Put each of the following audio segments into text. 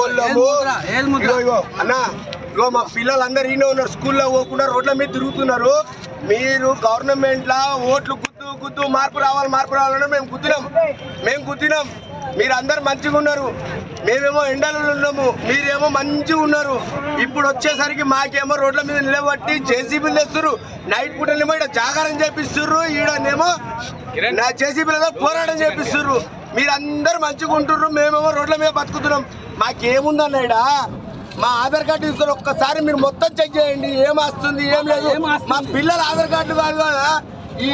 పేదోళ్ళము అన్నా ఇగో మా పిల్లలందరూ ఈయన ఉన్నారు స్కూల్లో పోకుండా రోడ్ల మీద తిరుగుతున్నారు మీరు గవర్నమెంట్లో ఓట్లు గుద్దు మార్పు రావాలని మేము గుద్దినాం మీరు అందరు మంచిగా ఉన్నారు మేమేమో ఎండలలో ఉన్నాము మీరేమో మంచిగా ఉన్నారు ఇప్పుడు వచ్చేసరికి మాకేమో రోడ్ల మీద నిలబట్టి జేసీబీలు తెస్తున్నారు నైట్ పూటలేమో ఇక్కడ జాగారం చేపిస్తుర్రు ఈడనేమో నా జేసీబీలతో పోరాటం చేపిస్తుర్రు మీరందరూ మంచిగా ఉంటుర్రు మేమేమో రోడ్ల మీద బతుకుతున్నాం మాకేముందన్న ఇక్కడ మా ఆధార్ కార్డు తీసుకొని ఒక్కసారి మీరు మొత్తం చెక్ చేయండి ఏం వస్తుంది ఏం లేదు మా పిల్లల ఆధార్ కార్డు కాదు కదా ఈ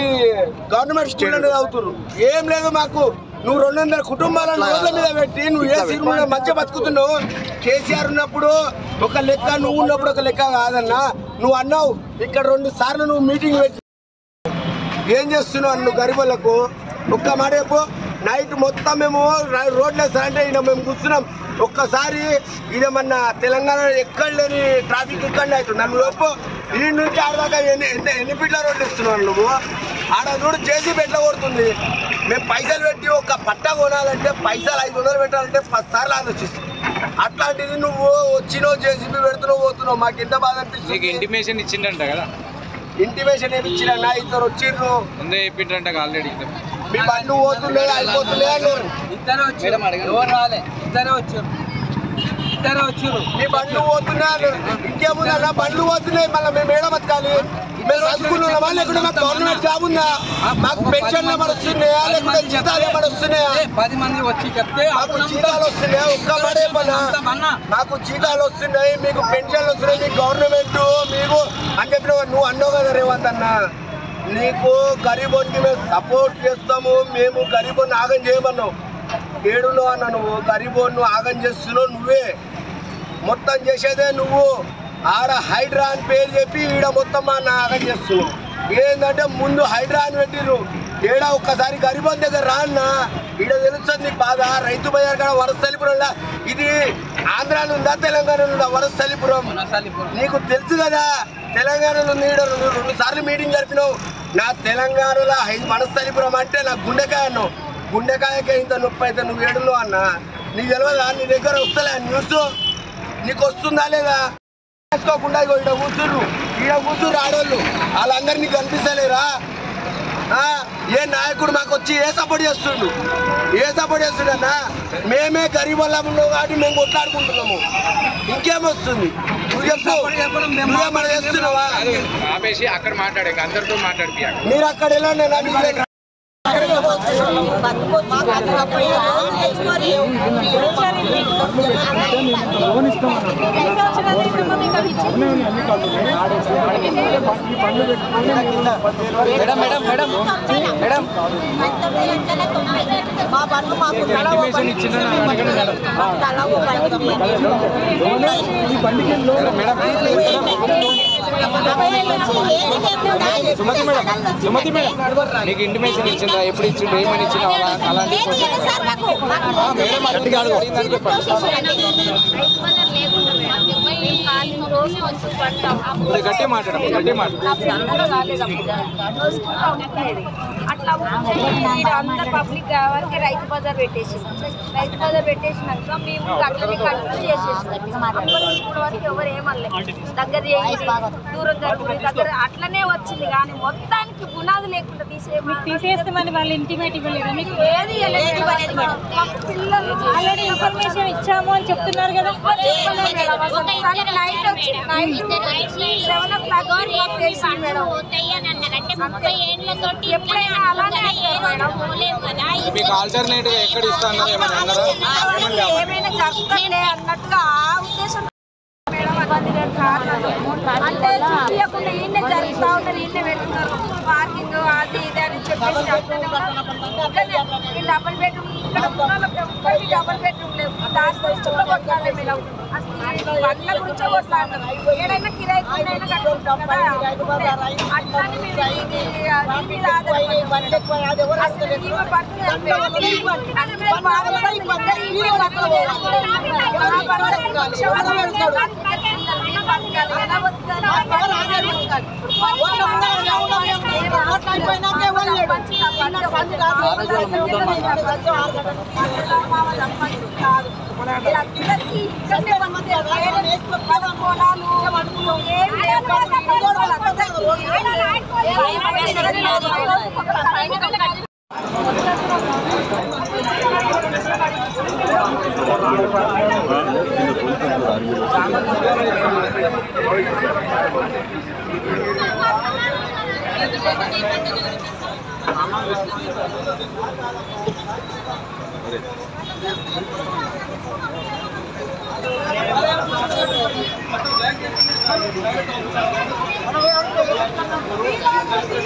గవర్నమెంట్ స్టూడెంట్ అవుతున్నారు ఏం లేదు మాకు నువ్వు 200 కుటుంబాలను రోడ్ల మీద పెట్టి నువ్వు ఏ సీరు మధ్య బతుకుతున్నావు కేసీఆర్ ఉన్నప్పుడు ఒక లెక్క నువ్వు ఉన్నప్పుడు ఒక లెక్క కాదన్నా నువ్వు అన్నావు ఇక్కడ 2 సార్లు నువ్వు మీటింగ్ పెట్టి ఏం చేస్తున్నావు నువ్వు గరీబులకు ఒక్క మాట చెప్పు నైట్ మొత్తం మేము రోడ్లు వేస్తారంటే ఈయన మేము కూర్చున్నాం ఒక్కసారి ఇదేమన్నా తెలంగాణ ఎక్కడ లేని ట్రాఫిక్ ఇక్కడనే అవుతుంది నన్ను చెప్పు ఈ నుంచి ఆడదాకా ఎన్ని ఫీట్ల రోడ్లు ఇస్తున్నావు నువ్వు ఆడ చూడు జేసీబీ ఎట్లా కొడుతుంది మేము పైసలు పెట్టి ఒక పట్ట కొనాలంటే పైసలు 500 పెట్టాలంటే 10 సార్లు ఆలోచిస్తాం అట్లాంటిది నువ్వు వచ్చినావు జేసీబీ పెడుతున్నావు పోతున్నావు మాకు ఎంత బాధ అనిపిస్తుంది ఇంటిమేషన్ ఇచ్చిండంట కదా ఇంటిమేషన్ ఏమి ఇచ్చినా ఇద్దరు వచ్చిర్రు ముందే చెప్పిండ్రంట ఆల్రెడీ మీ బండ్లు పోతుండే అయిపోతుండే అన్నారు మీ బండ్లు పోతున్నాయి ఇంకేముందా బండ్లు పోతున్నాయి మళ్ళీ మేము ఏడ బతకాలి మేము చదువుకున్నామా లేకుంటే మాకు గవర్నమెంట్ జాబ్ ఉందా మాకు పెన్షన్లు ఏమైనా వస్తున్నాయా లేకుంటే జీతాలు ఏమైనా వస్తున్నాయా 10 మంది వచ్చి చెప్తే మాకు జీతాలు వస్తున్నాయా ఒక్క పడే పనా మాకు జీతాలు వస్తున్నాయి మీకు పెన్షన్లు వస్తున్నాయి మీకు గవర్నమెంట్ మీకు అని చెప్పిన నువ్వు అన్నావు కదా రేవంత్ అన్న నీకు గరీబోనికి మేము సపోర్ట్ చేస్తాము మేము గరీబోని ఆగం చేయమన్నావు ఏడున్నావు అన్న నువ్వు గరీబోని ఆగం చేస్తున్నావు నువ్వే మొత్తం చేసేదే నువ్వు ఆడ హైడ్రా అని పేరు చెప్పి ఈడ మొత్తం మా ఆగం చేస్తున్నావు ఏంటంటే ముందు హైడ్రా అని పెట్టిర్రు ఏడా ఒక్కసారి గరీబోన్ దగ్గర రా అన్న ఈడ తెలుస్తుంది నీకు బాధ రైతు బజార్ కాడ వరసలిపురంలా ఇది ఆంధ్రాలో ఉందా తెలంగాణలో ఉందా వరసలిపురం నీకు తెలుసు కదా తెలంగాణలో ఉంది 2 సార్లు మీటింగ్ జరిపినావు నా తెలంగాణలో వనస్థలిపురం అంటే నా గుండెకాయ అన్నావు గుండెకాయకే ఇంత నొప్పి అయితే నువ్వు ఏడున్నావు అన్న నీకు తెలియదా నీ దగ్గర వస్తలే న్యూస్ నీకు వస్తుందా లేదా వేసుకోకుండా ఈడ కూర్చుర్రు ఆడోళ్ళు వాళ్ళందరూ నీకు కనిపిస్తలేరా ఏ నాయకుడు మాకు వచ్చి ఏ సపోర్ట్ చేస్తుండు అన్న మేమే గరీబ్ ఉన్నావు కాబట్టి మేము కొట్లాడుకుంటున్నాము ఇంకేమొస్తుంది నువ్వు చెప్తావు చేస్తున్నావా అక్కడ మాట్లాడే అందరితో మాట్లాడిపి మీరు అక్కడ వెళ్ళండి సుమతి మేడం నీకు ఇంటిమేషన్ ఇచ్చిందా ఎప్పుడు ఇచ్చిండు ఏమని ఇచ్చిన అలాంటి గట్టి మాట్లాడు అట్లా అందరు పబ్లిక్ వరకే రైతు బజార్ పెట్టేసినాక మేము కంట్రోల్ చేసేసినాం వరకు ఎవరు ఏమనలేదు దగ్గర దూరం దగ్గర అట్లనే వచ్చింది కానీ మొత్తానికి పునాది లేకుండా తీసేస్తామని వాళ్ళు ఇంటిమేట్ ఇవ్వలేదు మీకు ఏది పిల్లలు ఆల్రెడీ ఇన్ఫర్మేషన్ ఇచ్చాము అని చెప్తున్నారు కదా నైట్ వచ్చి 7 o'clock తెలిసింది మేడం ఎప్పుడైనా అలానే మీకు ఆల్టర్నేటివ్ ఎక్కడ ఇస్తాను ఏమైనా జరుగుతుందే అన్నట్టుగా ఆ ఉద్దేశం అంటే చూపించకుండా ఈయనే జరుగుతూ ఉంటారు ఈయనే పెట్టున్నారు పార్కింగ్ అది ఇది అని చెప్పేసి డబుల్ బెడ్రూమ్ ఇక్కడ డబుల్ బెడ్రూమ్ లేవు దాని కొట్టాలి మేడం అసలు బండ్ల గురించే కొట్లాడతాం ఏడైనా కిరాయి కొనైనా కట్టుకుంటాం కదా అట్లానే మేము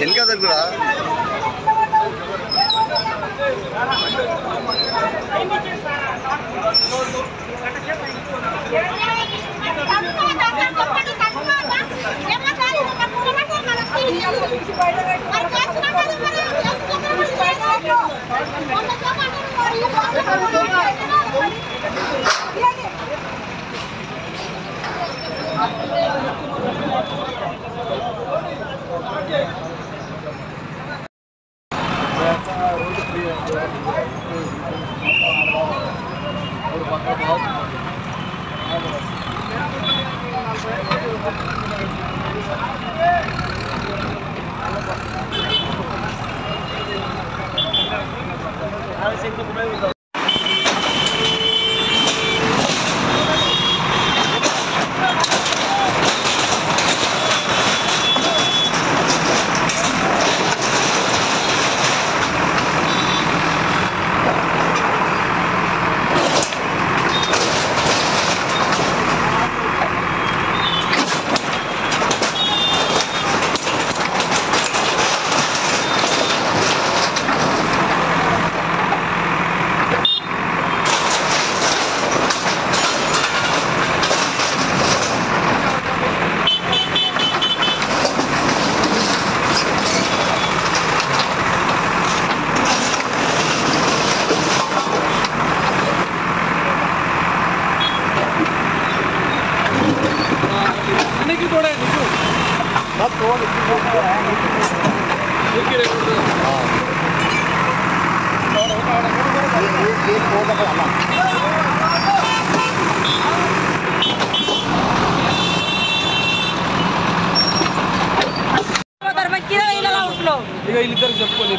ఇంకా దగ్గర వీళ్ళిద్దరికి చెప్పుకోండి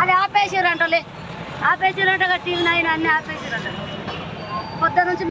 అది ఆపేసారంటే టీవీ 9 అన్ని ఆపేసారంట పొద్దు నుంచి